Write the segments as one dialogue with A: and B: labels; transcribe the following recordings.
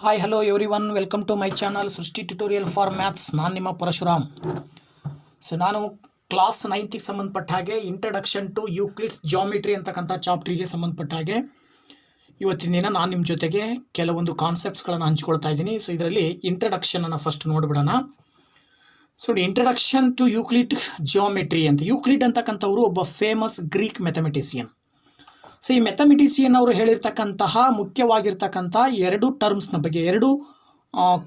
A: Hi hello everyone, welcome to my channel Srishti tutorial for maths. ನಾನು ನಿಮ್ಮ ಪರಶುರಾಮ್. ನಾನು class 9ಗೆ ಸಂಬಂಧಪಟ್ಟ ಹಾಗೆ ಇಂಟ್ರಡಕ್ಷನ್ ಟು ಯೂಕ್ಲಿಡ್ಸ್ ಜಾಮಿಟ್ರಿ ಅಂತಕ್ಕಂಥ ಚಾಪ್ಟ್ರಿಗೆ ಸಂಬಂಧಪಟ್ಟ ಹಾಗೆ ಇವತ್ತಿನ ದಿನ ನಾನು ನಿಮ್ಮ ಜೊತೆಗೆ ಕೆಲವೊಂದು ಕಾನ್ಸೆಪ್ಟ್ಸ್ಗಳನ್ನು ಹಂಚ್ಕೊಳ್ತಾ ಇದ್ದೀನಿ. ಇದರಲ್ಲಿ ಇಂಟ್ರಡಕ್ಷನನ್ನು ಫಸ್ಟ್ ನೋಡಿಬಿಡೋಣ. ಇಂಟ್ರಡಕ್ಷನ್ ಟು ಯೂಕ್ಲಿಡ್ ಜಾಮಿಟ್ರಿ ಅಂತ. ಯೂಕ್ಲಿಡ್ ಅಂತಕ್ಕಂಥವ್ರು ಒಬ್ಬ ಫೇಮಸ್ ಗ್ರೀಕ್ ಮ್ಯಾಥಮೆಟಿಷಿಯನ್. ಈ ಮ್ಯಾಥಮೆಟಿಷಿಯನ್ ಅವರು ಹೇಳಿರ್ತಕ್ಕಂತಹ ಮುಖ್ಯವಾಗಿರ್ತಕ್ಕಂಥ ಎರಡು ಟರ್ಮ್ಸ್ನ ಬಗ್ಗೆ, ಎರಡು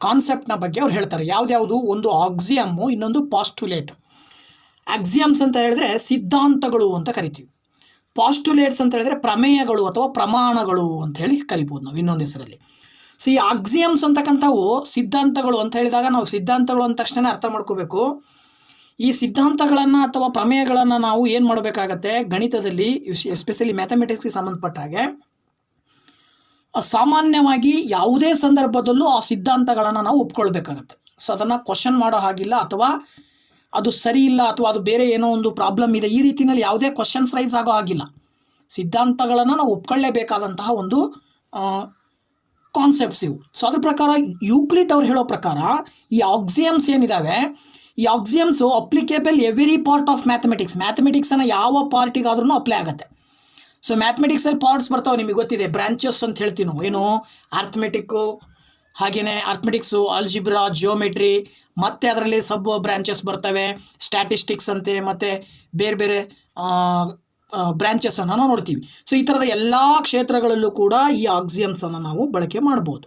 A: ಕಾನ್ಸೆಪ್ಟ್ನ ಬಗ್ಗೆ ಅವ್ರು ಹೇಳ್ತಾರೆ. ಯಾವ್ದ್ಯಾವುದು? ಒಂದು ಆಕ್ಸಿಯಮ್ಮು, ಇನ್ನೊಂದು ಪಾಸ್ಟುಲೇಟ್. ಆಕ್ಸಿಯಮ್ಸ್ ಅಂತ ಹೇಳಿದ್ರೆ ಸಿದ್ಧಾಂತಗಳು ಅಂತ ಕರಿತೀವಿ. ಪಾಸ್ಟುಲೇಟ್ಸ್ ಅಂತ ಹೇಳಿದ್ರೆ ಪ್ರಮೇಯಗಳು ಅಥವಾ ಪ್ರಮಾಣಗಳು ಅಂತ ಹೇಳಿ ಕರಿಬೋದು ನಾವು ಇನ್ನೊಂದು ಹೆಸರಲ್ಲಿ. ಈ ಆಕ್ಸಿಯಮ್ಸ್ ಅಂತಕ್ಕಂಥವು ಸಿದ್ಧಾಂತಗಳು ಅಂತ ಹೇಳಿದಾಗ ನಾವು ಸಿದ್ಧಾಂತಗಳು ಅಂದ ತಕ್ಷಣ ಅರ್ಥ ಮಾಡ್ಕೋಬೇಕು. ಈ ಸಿದ್ಧಾಂತಗಳನ್ನು ಅಥವಾ ಪ್ರಮೇಯಗಳನ್ನು ನಾವು ಏನು ಮಾಡಬೇಕಾಗತ್ತೆ, ಗಣಿತದಲ್ಲಿ ಎಸ್ಪೆಷಲಿ ಮ್ಯಾಥಮೆಟಿಕ್ಸ್ಗೆ ಸಂಬಂಧಪಟ್ಟ ಹಾಗೆ ಸಾಮಾನ್ಯವಾಗಿ ಯಾವುದೇ ಸಂದರ್ಭದಲ್ಲೂ ಆ ಸಿದ್ಧಾಂತಗಳನ್ನು ನಾವು ಒಪ್ಕೊಳ್ಬೇಕಾಗತ್ತೆ. ಅದನ್ನು ಕ್ವಶನ್ ಮಾಡೋ ಹಾಗಿಲ್ಲ, ಅಥವಾ ಅದು ಸರಿ ಇಲ್ಲ, ಅಥವಾ ಅದು ಬೇರೆ ಏನೋ ಒಂದು ಪ್ರಾಬ್ಲಮ್ ಇದೆ, ಈ ರೀತಿಯಲ್ಲಿ ಯಾವುದೇ ಕ್ವಶನ್ಸ್ ರೈಸ್ ಆಗೋ ಹಾಗಿಲ್ಲ. ಸಿದ್ಧಾಂತಗಳನ್ನು ನಾವು ಒಪ್ಕೊಳ್ಳೇಬೇಕಾದಂತಹ ಒಂದು ಕಾನ್ಸೆಪ್ಟ್ಸ್ ಇವು. ಅದ್ರ ಪ್ರಕಾರ ಯೂಕ್ಲಿಡ್ ಅವ್ರು ಹೇಳೋ ಪ್ರಕಾರ ಈ ಆಕ್ಸಿಯಮ್ಸ್ ಏನಿದ್ದಾವೆ, ಈ ಆಕ್ಸಿಯಮ್ಸು ಅಪ್ಲಿಕೇಬಲ್ ಎವ್ರಿ ಪಾರ್ಟ್ ಆಫ್ ಮ್ಯಾಥಮೆಟಿಕ್ಸನ್ನು ಯಾವ ಪಾರ್ಟಿಗಾದ್ರೂ ಅಪ್ಲೈ ಆಗುತ್ತೆ. ಮ್ಯಾಥಮೆಟಿಕ್ಸಲ್ಲಿ ಪಾರ್ಟ್ಸ್ ಬರ್ತಾವೆ, ನಿಮಗೆ ಗೊತ್ತಿದೆ, ಬ್ರಾಂಚಸ್ ಅಂತ ಹೇಳ್ತೀವಿ ನಾವು. ಏನು? ಅರ್ಥಮೆಟಿಕ್ಕು, ಹಾಗೆಯೇ ಅರ್ಥಮೆಟಿಕ್ಸು, ಆಲ್ಜಿಬ್ರಾ, ಜಿಯೋಮೆಟ್ರಿ, ಮತ್ತು ಅದರಲ್ಲಿ ಸಬ್ ಬ್ರಾಂಚಸ್ ಬರ್ತವೆ, ಸ್ಟ್ಯಾಟಿಸ್ಟಿಕ್ಸ್ ಅಂತೆ, ಮತ್ತು ಬೇರೆ ಬೇರೆ ಬ್ರಾಂಚಸನ್ನು ನಾವು ನೋಡ್ತೀವಿ. ಈ ಥರದ ಎಲ್ಲ ಕ್ಷೇತ್ರಗಳಲ್ಲೂ ಕೂಡ ಈ ಆಕ್ಸಿಯಮ್ಸನ್ನು ನಾವು ಬಳಕೆ ಮಾಡ್ಬೋದು.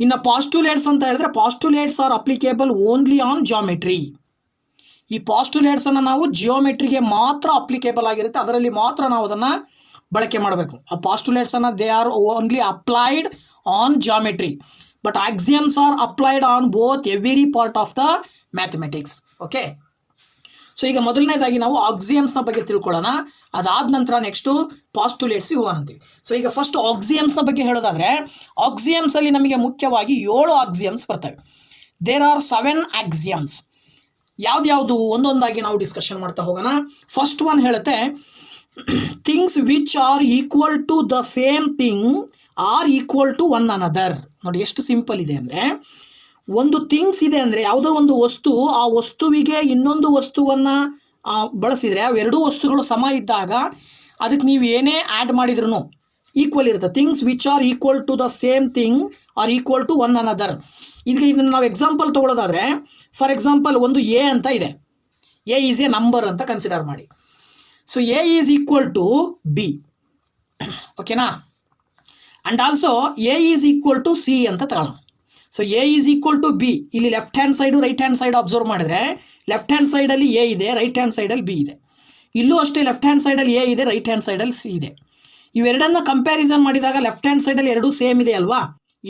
A: ಇನ್ನು ಪಾಸ್ಟುಲೇಟ್ಸ್ ಅಂತ ಹೇಳಿದ್ರೆ, postulates are applicable only on geometry. ಈ ಪಾಸ್ಟುಲೇಟ್ಸನ್ನು ನಾವು ಜಿಯೋಮೆಟ್ರಿಗೆ ಮಾತ್ರ ಅಪ್ಲಿಕೇಬಲ್ ಆಗಿರುತ್ತೆ, ಅದರಲ್ಲಿ ಮಾತ್ರ ನಾವು ಅದನ್ನು ಬಳಕೆ ಮಾಡಬೇಕು. ಆ ಪಾಸ್ಟುಲೇಟ್ಸನ್ನು they are only applied on geometry, but axioms are applied on both every part of the mathematics. Okay, ಈಗ ಮೊದಲನೇದಾಗಿ ನಾವು ಆಕ್ಸಿಯಮ್ಸ್ನ ಬಗ್ಗೆ ತಿಳ್ಕೊಳ್ಳೋಣ. ಅದಾದ ನಂತರ ನೆಕ್ಸ್ಟು ಪಾಸ್ಟುಲೇಟ್ಸಿಗೆ ಹೋಗೋಣ ಅಂತೀವಿ. ಈಗ ಫಸ್ಟ್ ಆಕ್ಸಿಯಮ್ಸ್ನ ಬಗ್ಗೆ ಹೇಳೋದಾದರೆ, ಆಕ್ಸಿಯಮ್ಸಲ್ಲಿ ನಮಗೆ ಮುಖ್ಯವಾಗಿ 7 ಆಕ್ಸಿಯಮ್ಸ್ ಬರ್ತವೆ. There are 7 axioms. ಯಾವ್ದ್ಯಾವುದು ಒಂದೊಂದಾಗಿ ನಾವು ಡಿಸ್ಕಷನ್ ಮಾಡ್ತಾ ಹೋಗೋಣ. ಫಸ್ಟ್ ಒನ್ ಹೇಳುತ್ತೆ, things which are equal to the same thing are equal to one another. ನೋಡಿ ಎಷ್ಟು ಸಿಂಪಲ್ ಇದೆ ಅಂದರೆ, ಒಂದು ಥಿಂಗ್ಸ್ ಇದೆ ಅಂದರೆ ಯಾವುದೋ ಒಂದು ವಸ್ತು, ಆ ವಸ್ತುವಿಗೆ ಇನ್ನೊಂದು ವಸ್ತುವನ್ನು ಬಳಸಿದರೆ ಅವೆರಡೂ ವಸ್ತುಗಳು ಸಮ ಇದ್ದಾಗ ಅದಕ್ಕೆ ನೀವು ಏನೇ ಆ್ಯಡ್ ಮಾಡಿದ್ರೂ ಈಕ್ವಲ್ ಇರುತ್ತೆ. Things which are equal to the same thing are equal to one another. ಇದನ್ನು ನಾವು ಎಕ್ಸಾಂಪಲ್ ತೊಗೊಳ್ಳೋದಾದರೆ, ಫಾರ್ ಎಕ್ಸಾಂಪಲ್ ಒಂದು ಎ ಅಂತ ಇದೆ. ಎ ಈಸ್ ಎ ನಂಬರ್ ಅಂತ ಕನ್ಸಿಡರ್ ಮಾಡಿ. A is equal to B, ಓಕೆನಾ? And also A is equal to C ಅಂತ ತಗೊಳ್ಳೋಣ. A is equal to B. ಇಲ್ಲಿ left hand side right hand side observe ಮಾಡಿದ್ರೆ, ಲೆಫ್ಟ್ ಹ್ಯಾಂಡ್ ಸೈಡಲ್ಲಿ A ಇದೆ, right hand ಸೈಡಲ್ಲಿ ಬಿ ಇದೆ. ಇಲ್ಲೂ ಅಷ್ಟೇ, ಲೆಫ್ಟ್ ಹ್ಯಾಂಡ್ ಸೈಡಲ್ಲಿ ಎ ಇದೆ, ರೈಟ್ ಹ್ಯಾಂಡ್ ಸೈಡಲ್ಲಿ ಸಿ ಇದೆ. ಇವೆರಡನ್ನು ಕಂಪ್ಯಾರಿಸನ್ ಮಾಡಿದಾಗ ಲೆಫ್ಟ್ ಹ್ಯಾಂಡ್ ಸೈಡಲ್ಲಿ ಎರಡೂ ಸೇಮ್ ಇದೆ ಅಲ್ವಾ?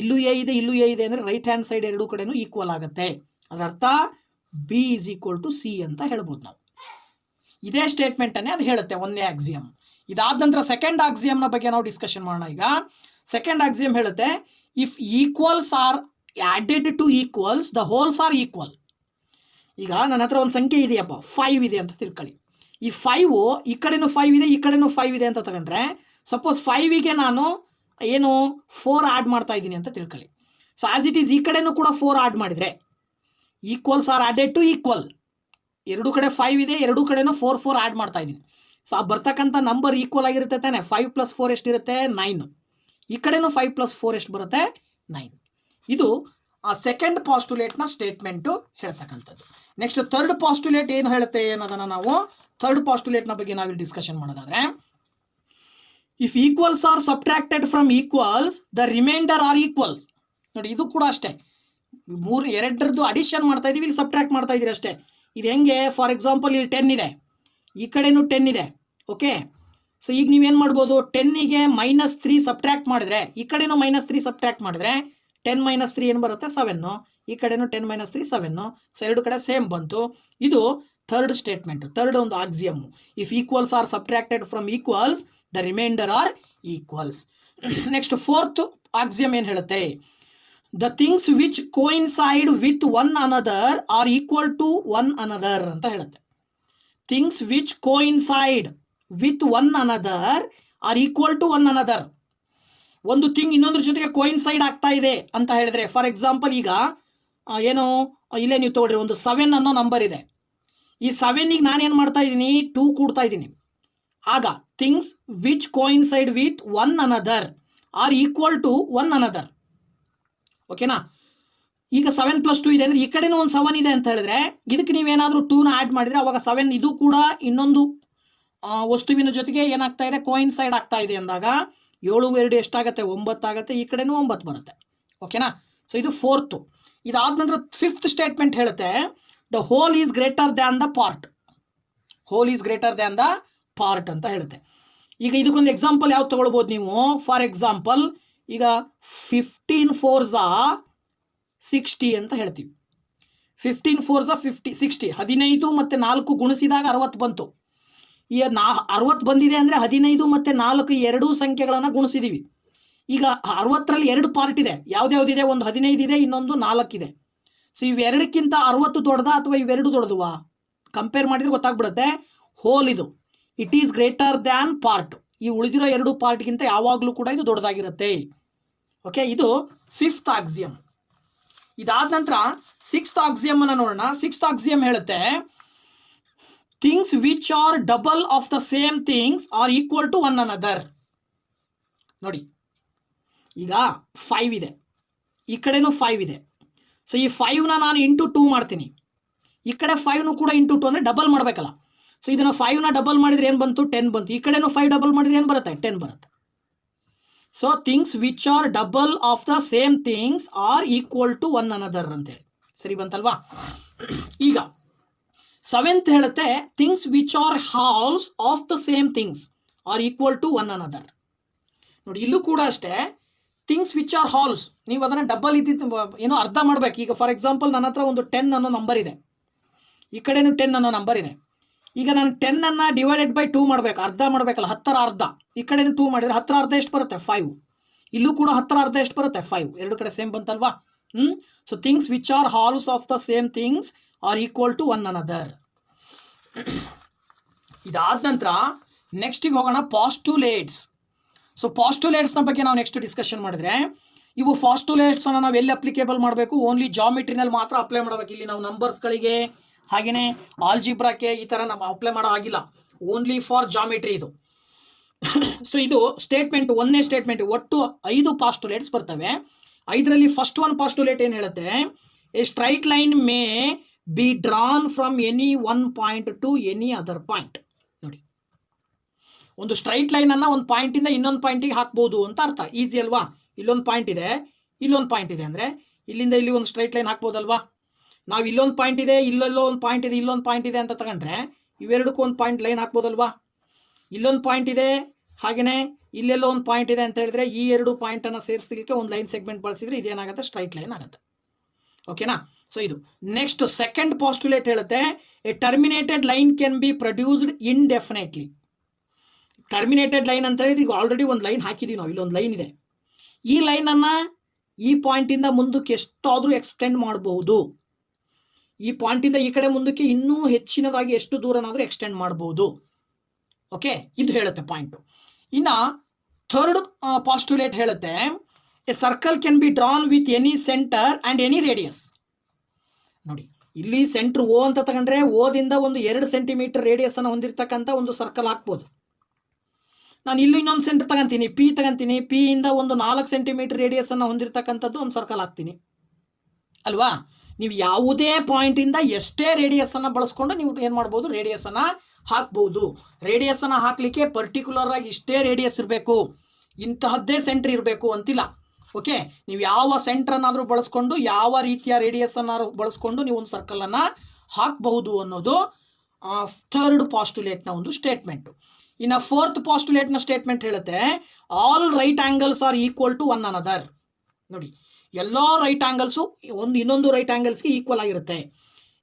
A: ಇಲ್ಲೂ ಎ ಇದೆ, ಇಲ್ಲೂ ಎ ಇದೆ ಅಂದರೆ ರೈಟ್ ಹ್ಯಾಂಡ್ ಸೈಡ್ ಎರಡೂ ಕಡೆನೂ ಈಕ್ವಲ್ ಆಗುತ್ತೆ. ಅದರ ಅರ್ಥ B is equal to C ಅಂತ ಹೇಳ್ಬೋದು ನಾವು. ಇದೇ ಸ್ಟೇಟ್ಮೆಂಟನ್ನೇ ಅದು ಹೇಳುತ್ತೆ, ಒಂದೇ ಆಕ್ಸಿಯಮ್. ಇದಾದ ನಂತರ ಸೆಕೆಂಡ್ ಆಕ್ಸಿಯಮ್ನ ಬಗ್ಗೆ ನಾವು ಡಿಸ್ಕಷನ್ ಮಾಡೋಣ. ಈಗ ಸೆಕೆಂಡ್ ಆಕ್ಸಿಯಮ್ ಹೇಳುತ್ತೆ, if equals are added to equals the wholes are equal. ಈಗ ನನ್ನ ಹತ್ರ ಒಂದು ಸಂಖ್ಯೆ ಇದೆಯಪ್ಪ, 5 ಇದೆ ಅಂತ ತಿಳ್ಕೊಳ್ಳಿ. ಈ 5 ಈ ಕಡೆನೂ 5 ಇದೆ, ಈ ಕಡೆನೂ 5 ಇದೆ ಅಂತ ತಗೊಂಡ್ರೆ, ಸಪೋಸ್ 5ಗೆ ನಾನು ಏನು 4 ಆ್ಯಡ್ ಮಾಡ್ತಾ ಇದ್ದೀನಿ ಅಂತ ತಿಳ್ಕೊಳ್ಳಿ. ಆಸ್ ಇಟ್ ಈಸ್ ಈ ಕಡೆನೂ ಕೂಡ 4 ಆ್ಯಡ್ ಮಾಡಿದರೆ equals R added to equal. ಎರಡೂ ಕಡೆ 5 ಇದೆ, ಎರಡೂ ಕಡೆನೂ 4 ಆ್ಯಡ್ ಮಾಡ್ತಾ ಇದ್ದೀನಿ. ಆ ಬರ್ತಕ್ಕಂಥ ನಂಬರ್ ಈಕ್ವಲ್ ಆಗಿರುತ್ತೆ ತಾನೆ. 5 + 4 ಎಷ್ಟಿರುತ್ತೆ? 9. ಈ ಕಡೆನೂ 5 + 4 ಎಷ್ಟು ಬರುತ್ತೆ? 9. ಇದು ಆ ಸೆಕೆಂಡ್ ಪಾಸ್ಟುಲೇಟ್ನ ಸ್ಟೇಟ್ಮೆಂಟು ಹೇಳ್ತಕ್ಕಂಥದ್ದು. ನೆಕ್ಸ್ಟ್ ಥರ್ಡ್ ಪಾಸ್ಟುಲೇಟ್ ಏನು ಹೇಳುತ್ತೆ ಅನ್ನೋದನ್ನು ನಾವು ಥರ್ಡ್ ಪಾಸ್ಟುಲೇಟ್ನ ಬಗ್ಗೆ ನಾವಿಲ್ಲಿ ಡಿಸ್ಕಷನ್ ಮಾಡೋದಾದರೆ, if equals are subtracted from equals the remainder are equal. ನೋಡಿ ಇದು ಕೂಡ ಅಷ್ಟೇ, ಎರಡರದ್ದು ಅಡಿಷನ್ ಮಾಡ್ತಾ ಇದ್ದೀವಿ, ಇಲ್ಲಿ ಸಬ್ಟ್ರಾಕ್ಟ್ ಮಾಡ್ತಾ ಇದ್ದೀರಿ ಅಷ್ಟೇ. ಇದು ಹೆಂಗೆ? ಫಾರ್ ಎಕ್ಸಾಂಪಲ್ ಇಲ್ಲಿ 10 ಇದೆ, ಈ ಕಡೆನೂ 10 ಇದೆ. ಓಕೆ, ಈಗ ನೀವೇನು ಮಾಡ್ಬೋದು, 10ಗೆ -3 ಸಬ್ಟ್ರಾಕ್ಟ್ ಮಾಡಿದ್ರೆ, ಈ ಕಡೆನೂ -3 ಸಬ್ಟ್ರಾಕ್ಟ್ ಮಾಡಿದ್ರೆ 10 - 3 ಏನು ಬರುತ್ತೆ? 7. ಈ ಕಡೆನೂ 10 - 3 7. ಎರಡು ಕಡೆ ಸೇಮ್ ಬಂತು. ಇದು ಥರ್ಡ್ ಸ್ಟೇಟ್ಮೆಂಟ್, ಥರ್ಡ್ ಒಂದು axiom. If equals are subtracted from equals the remainder are equals. Next fourth axiom ಏನು ಹೇಳುತ್ತೆ, the things which coincide with one another are equal to one another ಅಂತ ಹೇಳುತ್ತೆ. Things which coincide with one another are equal to one another. ಒಂದು thing ಇನ್ನೊಂದ್ರ ಜೊತೆಗೆ coincide ಆಗ್ತಾ ಇದೆ ಅಂತ ಹೇಳಿದ್ರೆ, ಫಾರ್ ಎಕ್ಸಾಂಪಲ್ ಈಗ ಏನು ಇಲ್ಲೇ ನೀವು ತಗೊಳ್ರಿ, ಒಂದು 7 ಅನ್ನೋ ನಂಬರ್ ಇದೆ. ಈ 7ಗೆ ನಾನೇನು ಮಾಡ್ತಾ ಇದ್ದೀನಿ, 2 ಕೂಡ್ತಾ ಇದ್ದೀನಿ. ಆಗ things which coincide with one another are equal to one another. ಓಕೆನಾ? ಈಗ 7 + 2 ಇದೆ ಅಂದರೆ ಈ ಕಡೆನೂ ಒಂದು 7 ಇದೆ ಅಂತ ಹೇಳಿದ್ರೆ, ಇದಕ್ಕೆ ನೀವೇನಾದರೂ 2ನ ಆ್ಯಡ್ ಮಾಡಿದರೆ ಅವಾಗ 7 ಇದು ಕೂಡ ಇನ್ನೊಂದು ವಸ್ತುವಿನ ಜೊತೆಗೆ ಏನಾಗ್ತಾ ಇದೆ, ಕೋಯಿನ್ಸೈಡ್ ಆಗ್ತಾ ಇದೆ ಅಂದಾಗ 7 2 ಎಷ್ಟಾಗುತ್ತೆ, 9 ಆಗುತ್ತೆ. ಈ ಕಡೆನೂ 9 ಬರುತ್ತೆ. ಓಕೆನಾ? ಸೊ ಇದು 4th. ಇದಾದ ನಂತರ 5th ಸ್ಟೇಟ್ಮೆಂಟ್ ಹೇಳುತ್ತೆ, the whole is greater than the part. Whole is greater than the part ಅಂತ ಹೇಳುತ್ತೆ. ಈಗ ಇದಕ್ಕೊಂದು ಎಕ್ಸಾಂಪಲ್ ಯಾವ್ದು ತಗೊಳ್ಬೋದು ನೀವು? ಫಾರ್ ಎಕ್ಸಾಂಪಲ್ ಈಗ 15 4s 60 ಅಂತ ಹೇಳ್ತೀವಿ. 15 4s 50 60. 15 ಮತ್ತು 4 ಗುಣಿಸಿದಾಗ 60 ಬಂತು. ಈ 60 ಬಂದಿದೆ ಅಂದರೆ 15 ಮತ್ತು 4 ಎರಡೂ ಸಂಖ್ಯೆಗಳನ್ನು ಗುಣಿಸಿದ್ದೀವಿ. ಈಗ 60ರಲ್ಲಿ 2 ಪಾರ್ಟ್ ಇದೆ. ಯಾವ್ದ್ಯಾವ್ದಿದೆ? ಒಂದು 15 ಇದೆ, ಇನ್ನೊಂದು 4 ಇದೆ. ಸೊ ಇವೆರಡಕ್ಕಿಂತ 60 ದೊಡ್ಡದಾ ಅಥವಾ ಇವೆರಡು ದೊಡ್ಡದುವಾ? ಕಂಪೇರ್ ಮಾಡಿದರೆ ಗೊತ್ತಾಗ್ಬಿಡುತ್ತೆ. ಹೋಲ್ ಇದು it is greater than part. ಈ ಉಳಿದಿರೋ 2 ಪಾರ್ಟ್ಗಿಂತ ಯಾವಾಗಲೂ ಕೂಡ ಇದು ದೊಡ್ಡದಾಗಿರುತ್ತೆ. ಓಕೆ, ಇದು 5th ಆಕ್ಸಿಯಮ್. ಇದಾದ ನಂತರ 6th ಆಕ್ಸಿಯಮ್ ಅನ್ನು ನೋಡೋಣ. 6th ಆಕ್ಸಿಯಮ್ ಹೇಳುತ್ತೆ, things which are double of the same things are equal to one another. ನೋಡಿ, ಈಗ 5 ಇದೆ, ಈ ಕಡೆನೂ 5 ಇದೆ. ಸೊ ಈ 5ನ ನಾನು ಇಂಟು 2 ಮಾಡ್ತೀನಿ. ಈ ಕಡೆ 5ನು ಕೂಡ ಇಂಟು 2 ಅಂದರೆ ಡಬಲ್ ಮಾಡಬೇಕಲ್ಲ. ಸೊ ಇದನ್ನು 5ನ ಡಬಲ್ ಮಾಡಿದರೆ ಏನು ಬಂತು? 10 ಬಂತು. ಈ ಕಡೆನೂ 5 ಡಬಲ್ ಮಾಡಿದರೆ ಏನು ಬರುತ್ತೆ? 10 ಬರುತ್ತೆ. So things which are double of the same things are equal to one another ಅಂತೇಳಿ. ಸರಿ ಬಂತಲ್ವಾ? ಈಗ 7th ಹೇಳುತ್ತೆ, things which are halves of the same things are equal to one another. ನೋಡಿ, ಇಲ್ಲೂ ಕೂಡ ಅಷ್ಟೇ, ಥಿಂಗ್ಸ್ ವಿಚ್ ಆರ್ ಹಾಲ್ಸ್, ನೀವು ಅದನ್ನು ಡಬಲ್ ಏನೋ ಅರ್ಧ ಮಾಡಬೇಕು. ಈಗ ಫಾರ್ ಎಕ್ಸಾಂಪಲ್ ನನ್ನ ಹತ್ರ ಒಂದು 10 ಅನ್ನೋ ನಂಬರ್ ಇದೆ, ಈ ಕಡೆನೂ 10 ಅನ್ನೋ ನಂಬರ್ ಇದೆ. ಈಗ ನಾನು 10ಅನ್ನು ಡಿವೈಡೆಡ್ ಬೈ 2 ಮಾಡಬೇಕು, ಅರ್ಧ ಮಾಡಬೇಕಲ್ಲ. 10ರ ಅರ್ಧ ಈ ಕಡೆನೂ 2 ಮಾಡಿದರೆ 10ರ ಅರ್ಧ ಎಷ್ಟು ಬರುತ್ತೆ? 5. ಇಲ್ಲೂ ಕೂಡ 10ರ ಅರ್ಧ ಎಷ್ಟು ಬರುತ್ತೆ? 5. ಎರಡು ಕಡೆ ಸೇಮ್ ಬಂತಲ್ವಾ? So things which are halves of the same things are equal to one another. ಇದಾದ ನಂತರ ನೆಕ್ಸ್ಟಿಗೆ ಹೋಗೋಣ, ಪಾಸ್ಟುಲೇಟ್ಸ್. ಸೊ ಪಾಸ್ಟುಲೇಟ್ಸ್ನ ಬಗ್ಗೆ ನಾವು ನೆಕ್ಸ್ಟ್ ಡಿಸ್ಕಷನ್ ಮಾಡಿದ್ರೆ, ಇವು ಪಾಸ್ಟುಲೇಟ್ಸನ್ನು ನಾವು ಎಲ್ಲಿ ಅಪ್ಲಿಕೇಬಲ್ ಮಾಡಬೇಕು? ಓನ್ಲಿ ಜಾಮಿಟ್ರಿನಲ್ಲಿ ಮಾತ್ರ ಅಪ್ಲೈ ಮಾಡಬೇಕು. ಇಲ್ಲಿ ನಾವು ನಂಬರ್ಸ್ಗಳಿಗೆ ಹಾಗೆಯೇ ಆಲ್ಜಿಬ್ರಾಕ್ಕೆ ಈ ಥರ ನಾವು ಅಪ್ಲೈ ಮಾಡೋ ಆಗಿಲ್ಲ. ಓನ್ಲಿ ಫಾರ್ ಜಾಮಿಟ್ರಿ ಇದು. ಸೊ ಇದು ಸ್ಟೇಟ್ಮೆಂಟ್, 1ನೇ ಸ್ಟೇಟ್ಮೆಂಟ್. ಒಟ್ಟು 5 ಪಾಸ್ಟುಲೇಟ್ಸ್ ಬರ್ತವೆ. 5ರಲ್ಲಿ ಫಸ್ಟ್ ಒನ್ ಪಾಸ್ಟುಲೇಟ್ ಏನು ಹೇಳುತ್ತೆ? A straight line may be drawn from any one point to any other point. ನೋಡಿ, ಒಂದು ಸ್ಟ್ರೈಟ್ ಲೈನನ್ನು ಒಂದು ಪಾಯಿಂಟಿಂದ ಇನ್ನೊಂದು ಪಾಯಿಂಟಿಗೆ ಹಾಕ್ಬೋದು ಅಂತ ಅರ್ಥ. ಈಸಿ ಅಲ್ವಾ? ಇಲ್ಲೊಂದು ಪಾಯಿಂಟ್ ಇದೆ, ಇಲ್ಲೊಂದು ಪಾಯಿಂಟ್ ಇದೆ ಅಂದರೆ ಇಲ್ಲಿಂದ ಇಲ್ಲಿ ಒಂದು ಸ್ಟ್ರೈಟ್ ಲೈನ್ ಹಾಕ್ಬೋದಲ್ವಾ? ನಾವು ಇಲ್ಲೊಂದು ಪಾಯಿಂಟ್ ಇದೆ, ಇಲ್ಲೆಲ್ಲೋ ಒಂದು ಪಾಯಿಂಟ್ ಇದೆ, ಇಲ್ಲೊಂದು ಪಾಯಿಂಟ್ ಇದೆ ಅಂತ ತಗೊಂಡ್ರೆ ಇವೆರಡಕ್ಕೂ ಒಂದು ಪಾಯಿಂಟ್ ಲೈನ್ ಹಾಕ್ಬೋದಲ್ವಾ? ಇಲ್ಲೊಂದು ಪಾಯಿಂಟ್ ಇದೆ, ಹಾಗೆಯೇ ಇಲ್ಲೆಲ್ಲೋ ಒಂದು ಪಾಯಿಂಟ್ ಇದೆ ಅಂತ ಹೇಳಿದ್ರೆ ಈ 2 ಪಾಯಿಂಟನ್ನು ಸೇರಿಸಲಿಕ್ಕೆ ಒಂದು ಲೈನ್ ಸೆಗ್ಮೆಂಟ್ ಬಳಸಿದರೆ ಇದೇನಾಗುತ್ತೆ? ಸ್ಟ್ರೈಟ್ ಲೈನ್ ಆಗುತ್ತೆ. ಓಕೆನಾ? ಸೊ ಇದು ನೆಕ್ಸ್ಟ್ ಸೆಕೆಂಡ್ ಪಾಸ್ಟುಲೇಟ್ ಹೇಳುತ್ತೆ, a terminated line can be produced indefinitely. Terminated line ಅಂತ ಹೇಳಿದ್ರೆ ಈಗ ಆಲ್ರೆಡಿ ಒಂದು ಲೈನ್ ಹಾಕಿದ್ದೀವಿ ನಾವು, ಇಲ್ಲೊಂದು ಲೈನ್ ಇದೆ. ಈ ಲೈನನ್ನು ಈ ಪಾಯಿಂಟಿಂದ ಮುಂದಕ್ಕೆ ಎಷ್ಟಾದರೂ ಎಕ್ಸ್ಟೆಂಡ್ ಮಾಡಬಹುದು. ಈ ಪಾಯಿಂಟಿಂದ ಈ ಕಡೆ ಮುಂದಕ್ಕೆ ಇನ್ನೂ ಹೆಚ್ಚಿನದಾಗಿ ಎಷ್ಟು ದೂರನಾದರೂ ಎಕ್ಸ್ಟೆಂಡ್ ಮಾಡ್ಬೋದು. ಓಕೆ, ಇದು ಹೇಳುತ್ತೆ ಪಾಯಿಂಟು. ಇನ್ನು ಥರ್ಡ್ ಪಾಸ್ಟುಲೇಟ್ ಹೇಳುತ್ತೆ, A circle can be drawn with any centre and any radius. ನೋಡಿ, ಇಲ್ಲಿ ಸೆಂಟ್ರ್ ಓ ಅಂತ ತಗೊಂಡ್ರೆ ಓದಿಂದ ಒಂದು 2 ಸೆಂಟಿಮೀಟರ್ ರೇಡಿಯಸನ್ನು ಹೊಂದಿರತಕ್ಕಂಥ ಒಂದು ಸರ್ಕಲ್ ಹಾಕ್ಬೋದು. ನಾನು ಇಲ್ಲೂ ಇನ್ನೊಂದು ಸೆಂಟರ್ ತಗೊಂತೀನಿ, ಪಿ ಇಂದ ಒಂದು 4 ಸೆಂಟಿಮೀಟರ್ ರೇಡಿಯಸನ್ನು ಹೊಂದಿರತಕ್ಕಂಥದ್ದು ಒಂದು ಸರ್ಕಲ್ ಹಾಕ್ತೀನಿ ಅಲ್ವಾ? ನೀವು ಯಾವುದೇ ಪಾಯಿಂಟಿಂದ ಎಷ್ಟೇ ರೇಡಿಯಸನ್ನು ಬಳಸ್ಕೊಂಡು ನೀವು ಏನು ಮಾಡ್ಬೋದು? ರೇಡಿಯಸನ್ನು ಹಾಕ್ಬೋದು. ರೇಡಿಯಸನ್ನು ಹಾಕಲಿಕ್ಕೆ ಪರ್ಟಿಕ್ಯುಲರ್ ಆಗಿ ಇಷ್ಟೇ ರೇಡಿಯಸ್ ಇರಬೇಕು, ಇಂತಹದ್ದೇ ಸೆಂಟ್ರ್ ಇರಬೇಕು ಅಂತಿಲ್ಲ. ಓಕೆ, ನೀವು ಯಾವ ಸೆಂಟ್ರನ್ನಾದರೂ ಬಳಸ್ಕೊಂಡು, ಯಾವ ರೀತಿಯ ರೇಡಿಯಸನ್ನು ಬಳಸ್ಕೊಂಡು ನೀವು ಒಂದು ಸರ್ಕಲನ್ನು ಹಾಕಬಹುದು ಅನ್ನೋದು ಥರ್ಡ್ ಪಾಸ್ಟುಲೇಟ್ನ ಒಂದು ಸ್ಟೇಟ್ಮೆಂಟು. ಇನ್ನು ಫೋರ್ತ್ ಪಾಸ್ಟುಲೇಟ್ನ ಸ್ಟೇಟ್ಮೆಂಟ್ ಹೇಳುತ್ತೆ, all right angles are equal to one another. ನೋಡಿ, ಎಲ್ಲ ರೈಟ್ ಆ್ಯಂಗಲ್ಸು ಇನ್ನೊಂದು ರೈಟ್ ಆ್ಯಂಗಲ್ಸ್ಗೆ ಈಕ್ವಲ್ ಆಗಿರುತ್ತೆ.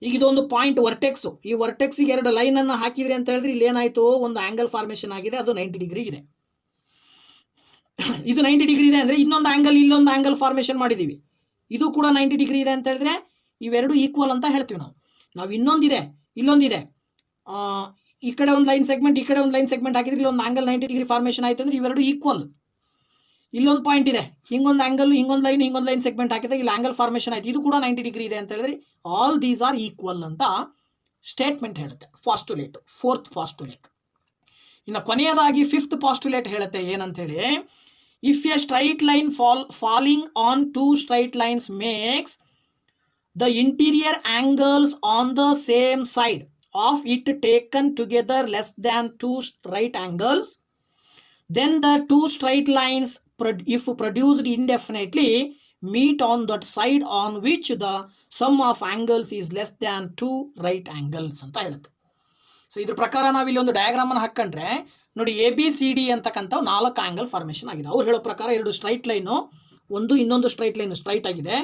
A: ಈಗ ಇದೊಂದು ಪಾಯಿಂಟ್ ವರ್ಟೆಕ್ಸು, ಈ ವರ್ಟೆಕ್ಸಿಗೆ 2 ಲೈನನ್ನು ಹಾಕಿದ್ರಿ ಅಂತ ಹೇಳಿದ್ರೆ ಇಲ್ಲಿ ಏನಾಯಿತು? ಒಂದು ಆ್ಯಂಗಲ್ ಫಾರ್ಮೇಷನ್ ಆಗಿದೆ, ಅದು 90 ಡಿಗ್ರಿ ಇದೆ. ಇದು 90 ಡಿಗ್ರಿ ಇದೆ ಅಂದರೆ ಇನ್ನೊಂದು ಇಲ್ಲೊಂದು ಆ್ಯಂಗಲ್ ಫಾರ್ಮೇಷನ್ ಮಾಡಿದ್ದೀವಿ, ಇದು ಕೂಡ 90 ಡಿಗ್ರಿ ಇದೆ ಅಂತ ಹೇಳಿದ್ರೆ ಇವೆರಡು ಈಕ್ವಲ್ ಅಂತ ಹೇಳ್ತೀವಿ ನಾವು. ಇನ್ನೊಂದಿದೆ, ಇಲ್ಲೊಂದಿದೆ, ಈ ಕಡೆ ಒಂದು ಲೈನ್ ಸೆಗ್ಮೆಂಟ್, ಈ ಕಡೆ ಒಂದು ಲೈನ್ ಸೆಗ್ಮೆಂಟ್ ಹಾಕಿದ್ರೆ ಇಲ್ಲಿ ಒಂದು ಆ್ಯಂಗಲ್ 90 ಡಿಗ್ರಿ ಫಾರ್ಮೇಷನ್ ಆಯಿತು ಅಂದರೆ ಇವೆರಡು ಈಕ್ವಲ್. ಇಲ್ಲೊಂದು ಪಾಯಿಂಟ್ ಇದೆ, ಹಿಂಗೊಂದು ಆ್ಯಂಗಲ್, ಹಿಂಗೊಂದು ಲೈನ್ ಸೆಗ್ಮೆಂಟ್ ಹಾಕಿದಾಗ ಇಲ್ಲಿ ಆ್ಯಂಗಲ್ ಫಾರ್ಮೇಷನ್ ಆಯಿತು, ಇದು ಕೂಡ 90 ಡಿಗ್ರಿ ಇದೆ ಅಂತ ಹೇಳಿದ್ರೆ ಆಲ್ ದೀಸ್ ಆರ್ ಈಕ್ವಲ್ ಅಂತ ಸ್ಟೇಟ್ಮೆಂಟ್ ಹೇಳುತ್ತೆ ಪಾಸ್ಟುಲೇಟ್, ಫೋರ್ತ್ ಪಾಸ್ಟುಲೇಟ್. ಇನ್ನು ಕೊನೆಯದಾಗಿ ಫಿಫ್ತ್ ಪಾಸ್ಟುಲೇಟ್ ಹೇಳುತ್ತೆ ಏನಂತೇಳಿ, if a straight line falling on 2 straight lines makes the interior angles on the same side of it taken together less than 2 right angles, then the 2 straight lines if produced indefinitely meet on that side on which the sum of angles is less than 2 right angles ಅಂತ ಹೇಳುತ್ತೆ. So ಇದ್ರ ಪ್ರಕಾರ ನಾವಿಲ್ಲಿ ಒಂದು ಡಯಾಗ್ರಾಮನ್ನು ಹಾಕೊಂಡ್ರೆ ನೋಡಿ, ABCD ಅಂತಕ್ಕಂಥ 4 angle formation ಆಗಿದೆ. ಅವ್ರು ಹೇಳೋ ಪ್ರಕಾರ 2 ಸ್ಟ್ರೈಟ್ ಲೈನು, ಇನ್ನೊಂದು ಸ್ಟ್ರೈಟ್ ಲೈನು ಸ್ಟ್ರೈಟ್ ಆಗಿದೆ.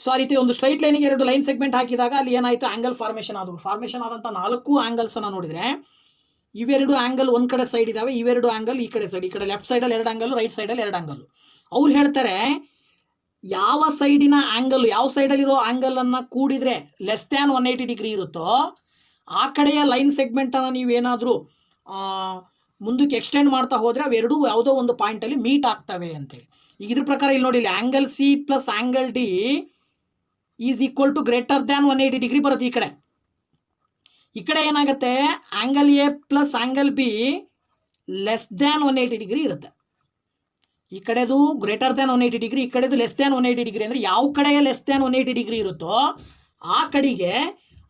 A: ಸೊ ಆ ರೀತಿ ಒಂದು ಸ್ಟ್ರೈಟ್ ಲೈನಿಗೆ 2 ಲೈನ್ ಸೆಗ್ಮೆಂಟ್ ಹಾಕಿದಾಗ ಅಲ್ಲಿ ಏನಾಯಿತು, ಆ್ಯಂಗಲ್ ಫಾರ್ಮೇಷನ್ ಆದವು. ಫಾರ್ಮೇಷನ್ ಆದಂಥ 4 ಆ್ಯಂಗಲ್ಸನ್ನು ನೋಡಿದರೆ ಇವೆರಡು ಆ್ಯಂಗಲ್ ಒಂದು ಕಡೆ ಸೈಡ್ ಇದ್ದಾವೆ, ಇವೆರಡು ಆ್ಯಂಗಲ್ ಈ ಕಡೆ ಸೈಡ್, ಈ ಕಡೆ ಲೆಫ್ಟ್ ಸೈಡಲ್ಲಿ 2 ಆ್ಯಂಗಲ್, ರೈಟ್ ಸೈಡಲ್ಲಿ 2 ಆ್ಯಂಗಲ್. ಅವ್ರು ಹೇಳ್ತಾರೆ ಯಾವ ಸೈಡಿನ ಆ್ಯಂಗಲ್, ಯಾವ ಸೈಡಲ್ಲಿರೋ ಆ್ಯಂಗಲನ್ನು ಕೂಡಿದರೆ ಲೆಸ್ ದ್ಯಾನ್ 180 ಡಿಗ್ರಿ ಇರುತ್ತೋ ಆ ಕಡೆಯ ಲೈನ್ ಸೆಗ್ಮೆಂಟನ್ನು ನೀವೇನಾದರೂ ಮುಂದಕ್ಕೆ ಎಕ್ಸ್ಟೆಂಡ್ ಮಾಡ್ತಾ ಹೋದರೆ ಅವೆರಡೂ ಯಾವುದೋ ಒಂದು ಪಾಯಿಂಟಲ್ಲಿ ಮೀಟ್ ಆಗ್ತವೆ ಅಂತೇಳಿ. ಈಗ ಇದ್ರ ಪ್ರಕಾರ ಇಲ್ಲಿ ನೋಡಿ, ಇಲ್ಲಿ angle C plus angle D is equal to greater than 180 degree ಬರುತ್ತೆ. ಈ ಕಡೆ ಏನಾಗುತ್ತೆ, angle A plus angle B less than 180 degree ಇರುತ್ತೆ. ಈ ಕಡೆದು ಗ್ರೇಟರ್ ದ್ಯಾನ್ 180 ಡಿಗ್ರಿ, ಈ ಕಡೆದು ಲೆಸ್ ದ್ಯಾನ್ 180 ಡಿಗ್ರಿ. ಅಂದರೆ ಯಾವ ಕಡೆಗೆ ಲೆಸ್ ದ್ಯಾನ್ 180 ಡಿಗ್ರಿ ಇರುತ್ತೋ ಆ ಕಡೆಗೆ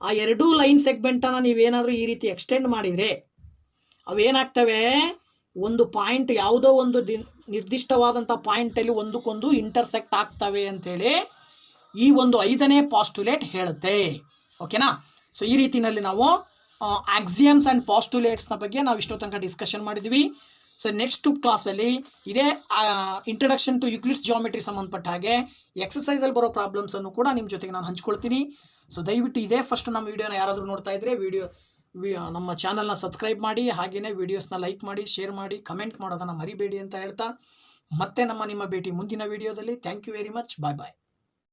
A: ಆ 2 ಲೈನ್ ಸೆಗ್ಮೆಂಟನ್ನು ನೀವೇನಾದರೂ ಈ ರೀತಿ ಎಕ್ಸ್ಟೆಂಡ್ ಮಾಡಿದರೆ ಅವೇನಾಗ್ತವೆ, ಒಂದು ಪಾಯಿಂಟ್, ಯಾವುದೋ ಒಂದು ನಿರ್ದಿಷ್ಟವಾದಂಥ ಪಾಯಿಂಟಲ್ಲಿ ಒಂದಕ್ಕೊಂದು ಇಂಟರ್ಸೆಕ್ಟ್ ಆಗ್ತವೆ ಅಂಥೇಳಿ ಈ ಒಂದು 5ನೇ ಪಾಸ್ಟುಲೇಟ್ ಹೇಳುತ್ತೆ. ಓಕೆನಾ? ಸೊ ಈ ರೀತಿಯಲ್ಲಿ ನಾವು ಆಕ್ಸಿಯಮ್ಸ್ ಆ್ಯಂಡ್ ಪಾಸ್ಟುಲೇಟ್ಸ್ನ ಬಗ್ಗೆ ನಾವು ಇಷ್ಟೋ ತನಕ ಡಿಸ್ಕಷನ್ ಮಾಡಿದ್ವಿ. ಸೊ ನೆಕ್ಸ್ಟ್ ಕ್ಲಾಸಲ್ಲಿ ಇದೇ ಇಂಟ್ರಡಕ್ಷನ್ ಟು ಯುಕ್ಲಿಡ್ಸ್ ಜಿಯೋಮೆಟ್ರಿ ಸಂಬಂಧಪಟ್ಟ ಹಾಗೆ ಎಕ್ಸಸೈಸಲ್ಲಿ ಬರೋ ಪ್ರಾಬ್ಲಮ್ಸನ್ನು ಕೂಡ ನಿಮ್ಮ ಜೊತೆಗೆ ನಾನು ಹಂಚ್ಕೊಳ್ತೀನಿ. ಸೊ ದಯವಿಟ್ಟು ಇದೇ ಫಸ್ಟ್ ನಮ್ಮ ವೀಡಿಯೋನ ಯಾರಾದರೂ ನೋಡ್ತಾ ಇದ್ದರೆ ನಮ್ಮ ಚಾನಲ್ನ ಸಬ್ಸ್ಕ್ರೈಬ್ ಮಾಡಿ, ಹಾಗೆಯೇ ವೀಡಿಯೋಸ್ನ ಲೈಕ್ ಮಾಡಿ, ಶೇರ್ ಮಾಡಿ, ಕಮೆಂಟ್ ಮಾಡೋದನ್ನು ಮರಿಬೇಡಿ ಅಂತ ಹೇಳ್ತಾ ಮತ್ತೆ ನಿಮ್ಮ ಭೇಟಿ ಮುಂದಿನ ವೀಡಿಯೋದಲ್ಲಿ. Thank you very much. Bye bye.